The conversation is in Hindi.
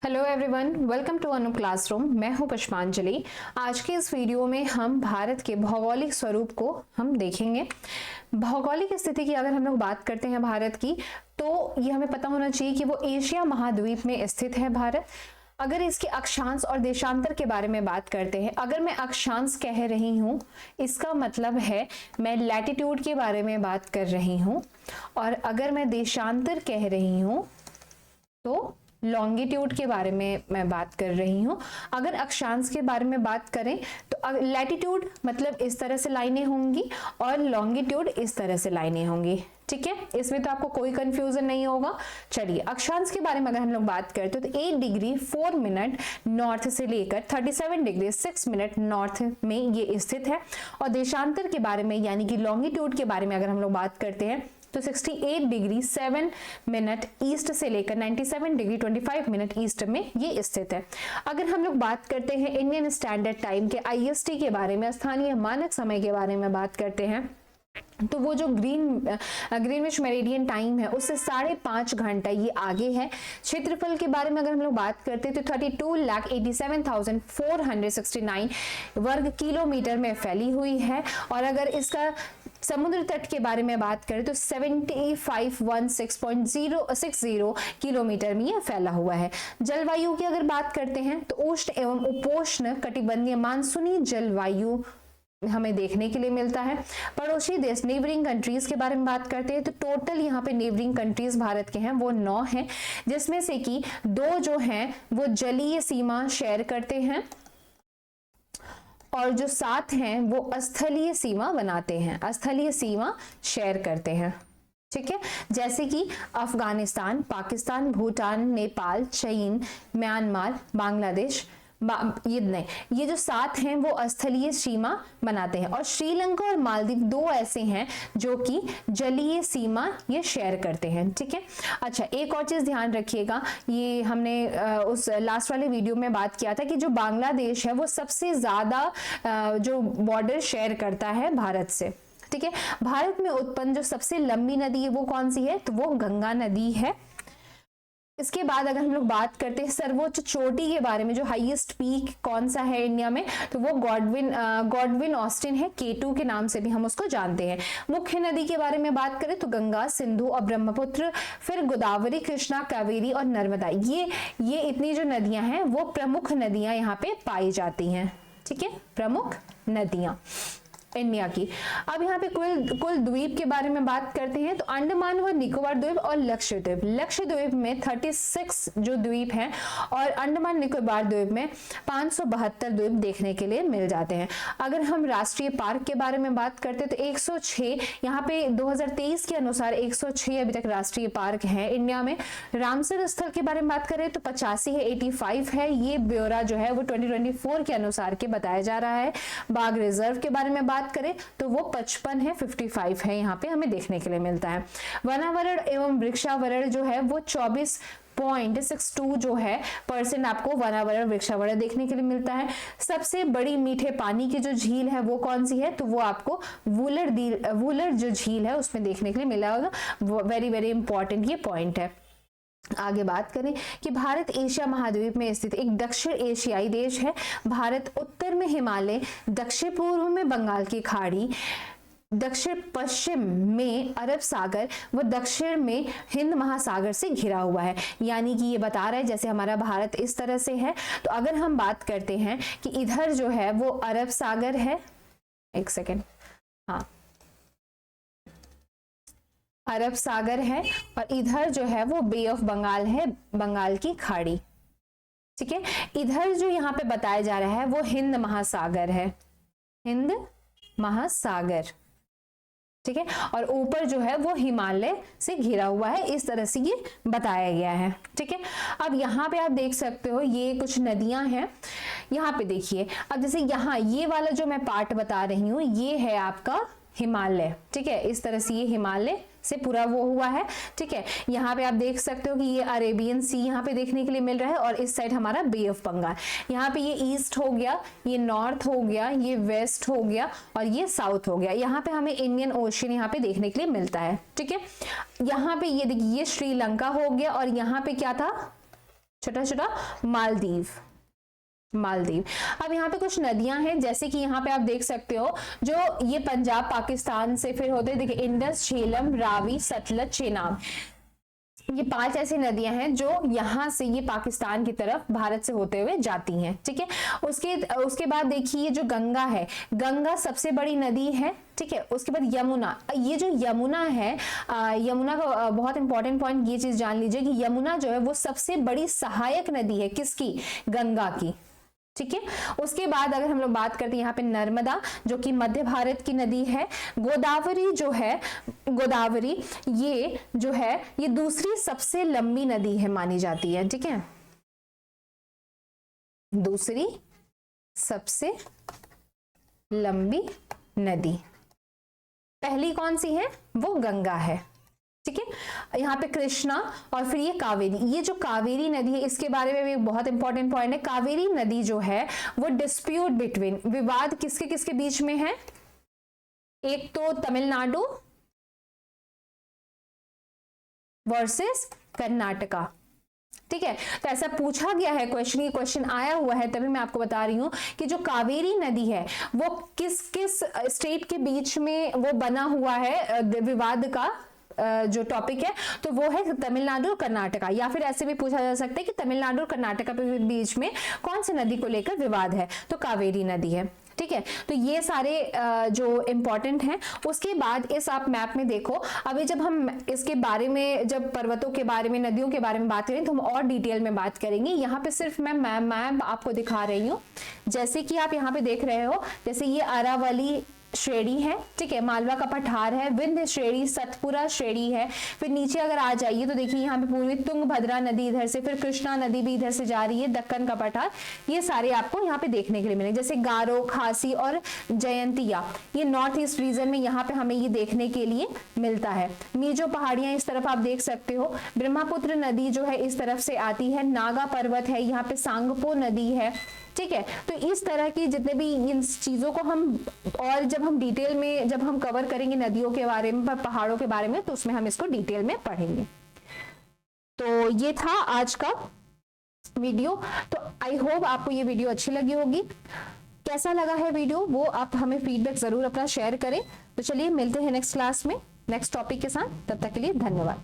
Hello everyone, welcome to Anu classroom. मैं हूं पुष्पांजलि। आज के इस वीडियो में हम भारत के भौगोलिक स्वरूप को हम देखेंगे। भौगोलिक स्थिति की अगर हम लोग बात करते हैं भारत की, तो ये हमें पता होना चाहिए कि वो एशिया महाद्वीप में स्थित है भारत। अगर इसके अक्षांश और देशांतर के बारे में बात करते हैं, अगर मैं अक्षांश कह रही हूं, इसका मतलब है मैं लैटिट्यूड के बारे में बात कर रही हूं, और अगर मैं देशांतर कह रही हूं तो लॉन्गिट्यूड के बारे में मैं बात कर रही हूं। अगर अक्षांश के बारे में बात करें तो लैटिट्यूड मतलब इस तरह से लाइनें होंगी और लॉन्गिट्यूड इस तरह से लाइनें होंगी। ठीक है, इसमें तो आपको कोई कंफ्यूजन नहीं होगा। चलिए, अक्षांश के बारे में अगर हम लोग बात करते हैं तो 8 डिग्री 4 मिनट नॉर्थ से लेकर 37 डिग्री 6 मिनट नॉर्थ में ये स्थित है। और देशांतर के बारे में यानी कि लॉन्गिट्यूड के बारे में अगर हम लोग बात करते हैं तो 68 डिग्री 7 मिनट ईस्ट से लेकर 97 डिग्री 25 मिनट ईस्ट में ये स्थित है। अगर हम लोग बात करते हैं इंडियन स्टैंडर्ड टाइम के IST के बारे में, स्थानीय मानक समय के बारे में बात करते हैं, तो वो जो ग्रीनविच मेरिडियन टाइम है उससे 5.5 घंटा ये आगे है। क्षेत्रफल के बारे में अगर हम लोग बात करते हैं तो 32,87,469 वर्ग किलोमीटर में फैली हुई है। और अगर इसका समुद्र तट के बारे में बात करें तो 7516.060 किलोमीटर में यह फैला हुआ है। जलवायु की अगर बात करते हैं तो उष्ण एवं उपोष्ण कटिबंधीय मानसूनी जलवायु हमें देखने के लिए मिलता है। पड़ोसी देश नेबरिंग कंट्रीज के बारे में बात करते हैं तो टोटल यहाँ पे नेबरिंग कंट्रीज भारत के हैं वो 9 हैं, जिसमें से कि 2 जो हैं वो जलीय सीमा शेयर करते हैं और जो 7 हैं वो स्थलीय सीमा बनाते हैं, स्थलीय सीमा शेयर करते हैं। ठीक है, जैसे कि अफगानिस्तान, पाकिस्तान, भूटान, नेपाल, चीन, म्यांमार, बांग्लादेश, ये जो 7 हैं वो स्थलीय सीमा बनाते हैं। और श्रीलंका और मालदीव 2 ऐसे हैं जो कि जलीय सीमा ये शेयर करते हैं। ठीक है, अच्छा, एक और चीज ध्यान रखिएगा, ये हमने उस लास्ट वाले वीडियो में बात किया था कि जो बांग्लादेश है वो सबसे ज्यादा जो बॉर्डर शेयर करता है भारत से। ठीक है, भारत में उत्पन्न जो सबसे लंबी नदी है वो कौन सी है, तो वो गंगा नदी है। इसके बाद अगर हम लोग बात करते हैं सर्वोच्च चोटी के बारे में, जो हाईएस्ट पीक कौन सा है इंडिया में, तो वो गॉडविन ऑस्टिन है, K2 के नाम से भी हम उसको जानते हैं। मुख्य नदी के बारे में बात करें तो गंगा, सिंधु और ब्रह्मपुत्र, फिर गोदावरी, कृष्णा, कावेरी और नर्मदा, ये इतनी जो नदियां हैं वो प्रमुख नदियां यहाँ पे पाई जाती हैं। ठीक है, प्रमुख नदियां इंडिया की। अब यहाँ पे कुल द्वीप के बारे में बात करते हैं तो अंडमान व निकोबार द्वीप और लक्षद्वीप। लक्षद्वीप में 36 जो द्वीप हैं और अंडमान निकोबार द्वीप में 572 द्वीप देखने के लिए मिल जाते हैं। अगर हम राष्ट्रीय पार्क के बारे में बात करते हैं तो 106, यहाँ पे 2023 के अनुसार 106 अभी तक राष्ट्रीय पार्क है इंडिया में। रामसर स्थल के बारे में बात करें तो 85 है, 85 है। ये ब्यौरा जो है वो 2024 के अनुसार के बताया जा रहा है। बाघ रिजर्व के बारे में बात करें तो वो 55 है, 55 है, यहाँ पे हमें देखने के लिए मिलता है। वनावरण एवं वृक्षावरण जो है वो 24.62 जो है % आपको वनावरण वृक्षावरण देखने के लिए मिलता है। सबसे बड़ी मीठे पानी की जो झील है वो कौन सी है, तो वो आपको वुलर जो झील है उसमें देखने के लिए मिला होगा। वेरी वेरी इंपॉर्टेंट ये पॉइंट है। आगे बात करें कि भारत एशिया महाद्वीप में स्थित एक दक्षिण एशियाई देश है। भारत उत्तर में हिमालय, दक्षिण पूर्व में बंगाल की खाड़ी, दक्षिण पश्चिम में अरब सागर व दक्षिण में हिंद महासागर से घिरा हुआ है। यानी कि ये बता रहा है जैसे हमारा भारत इस तरह से है, तो अगर हम बात करते हैं कि इधर जो है वो अरब सागर है, एक सेकेंड, हाँ, अरब सागर है और इधर जो है वो बे ऑफ बंगाल है, बंगाल की खाड़ी। ठीक है, इधर जो यहाँ पे बताया जा रहा है वो हिंद महासागर है, हिंद महासागर। ठीक है, और ऊपर जो है वो हिमालय से घिरा हुआ है, इस तरह से ये बताया गया है। ठीक है, अब यहाँ पे आप देख सकते हो ये कुछ नदियां हैं। यहाँ पे देखिए, अब जैसे यहाँ ये वाला जो मैं पार्ट बता रही हूँ ये है आपका हिमालय। ठीक है, इस तरह से ये हिमालय से पूरा वो हुआ है। ठीक है, यहाँ पे आप देख सकते हो कि ये अरेबियन सी यहाँ पे देखने के लिए मिल रहा है और इस साइड हमारा बे ऑफ बंगाल। यहाँ पे ये ईस्ट हो गया, ये नॉर्थ हो गया, ये वेस्ट हो गया और ये साउथ हो गया। यहाँ पे हमें इंडियन ओशियन यहाँ पे देखने के लिए मिलता है। ठीक है, यहाँ पे ये देखिए ये श्रीलंका हो गया और यहाँ पे क्या था, छोटा छोटा मालदीव। मालदीव। अब यहाँ पे कुछ नदियां हैं, जैसे कि यहाँ पे आप देख सकते हो, जो ये पंजाब पाकिस्तान से फिर होते, देखिए इंडस, झेलम, रावी, सतलज, चेनाब, ये 5 ऐसी नदियां हैं जो यहाँ से ये पाकिस्तान की तरफ भारत से होते हुए जाती हैं, ठीक है। उसके बाद देखिए जो गंगा है, गंगा सबसे बड़ी नदी है, ठीक है। उसके बाद यमुना, ये जो यमुना है, यमुना का बहुत इंपॉर्टेंट पॉइंट ये चीज जान लीजिए कि यमुना जो है वो सबसे बड़ी सहायक नदी है, किसकी? गंगा की, ठीक है। उसके बाद अगर हम लोग बात करते हैं यहाँ पे नर्मदा, जो कि मध्य भारत की नदी है। गोदावरी जो है, गोदावरी ये जो है ये दूसरी सबसे लंबी नदी है मानी जाती है, ठीक है, दूसरी सबसे लंबी नदी। पहली कौन सी है? वो गंगा है, ठीक है। यहाँ पे कृष्णा और फिर ये कावेरी, ये जो कावेरी नदी है इसके बारे में भी बहुत इंपॉर्टेंट पॉइंट है। कावेरी नदी जो है वो डिस्प्यूट बिटवीन, विवाद किसके किसके बीच में है? एक तो तमिलनाडु वर्सेस कर्नाटका, ठीक है। तो ऐसा पूछा गया है क्वेश्चन, ये क्वेश्चन आया हुआ है, तभी मैं आपको बता रही हूं कि जो कावेरी नदी है वो किस किस स्टेट के बीच में वो बना हुआ है, विवाद का जो टॉपिक है, तो वो है तमिलनाडु और कर्नाटका। या फिर ऐसे भी पूछा जा सकता है कि तमिलनाडु और कर्नाटका के बीच में कौन सी नदी को लेकर विवाद है, तो कावेरी नदी है, ठीक है। तो ये सारे जो इंपॉर्टेंट हैं। उसके बाद इस आप मैप में देखो, अभी जब हम इसके बारे में, जब पर्वतों के बारे में, नदियों के बारे में बात करें तो हम और डिटेल में बात करेंगे। यहाँ पे सिर्फ मैं मैप आपको दिखा रही हूँ, जैसे कि आप यहाँ पे देख रहे हो, जैसे ये अरावली श्रेणी है, ठीक है, मालवा का पठार है, विंध्य श्रेणी, सतपुरा श्रेणी है। फिर नीचे अगर आ जाइए तो देखिए यहाँ पे पूर्वी तुंगभद्रा नदी इधर से, फिर कृष्णा नदी भी इधर से जा रही है, दक्कन का पठार, ये सारे आपको यहाँ पे देखने के लिए मिलेंगे। जैसे गारो, खासी और जयंतिया, ये नॉर्थ ईस्ट रीजन में यहाँ पे हमें ये देखने के लिए मिलता है। मीजो पहाड़ियां इस तरफ आप देख सकते हो, ब्रह्मपुत्र नदी जो है इस तरफ से आती है, नागा पर्वत है, यहाँ पे सांगपो नदी है, ठीक है। तो इस तरह की जितने भी इन चीजों को हम, और जब हम डिटेल में जब हम कवर करेंगे नदियों के बारे में, पहाड़ों के बारे में, तो उसमें हम इसको डिटेल में पढ़ेंगे। तो ये था आज का वीडियो। तो आई होप आपको ये वीडियो अच्छी लगी होगी। कैसा लगा है वीडियो वो आप हमें फीडबैक जरूर अपना शेयर करें। तो चलिए मिलते हैं नेक्स्ट क्लास में नेक्स्ट टॉपिक के साथ, तब तक के लिए धन्यवाद।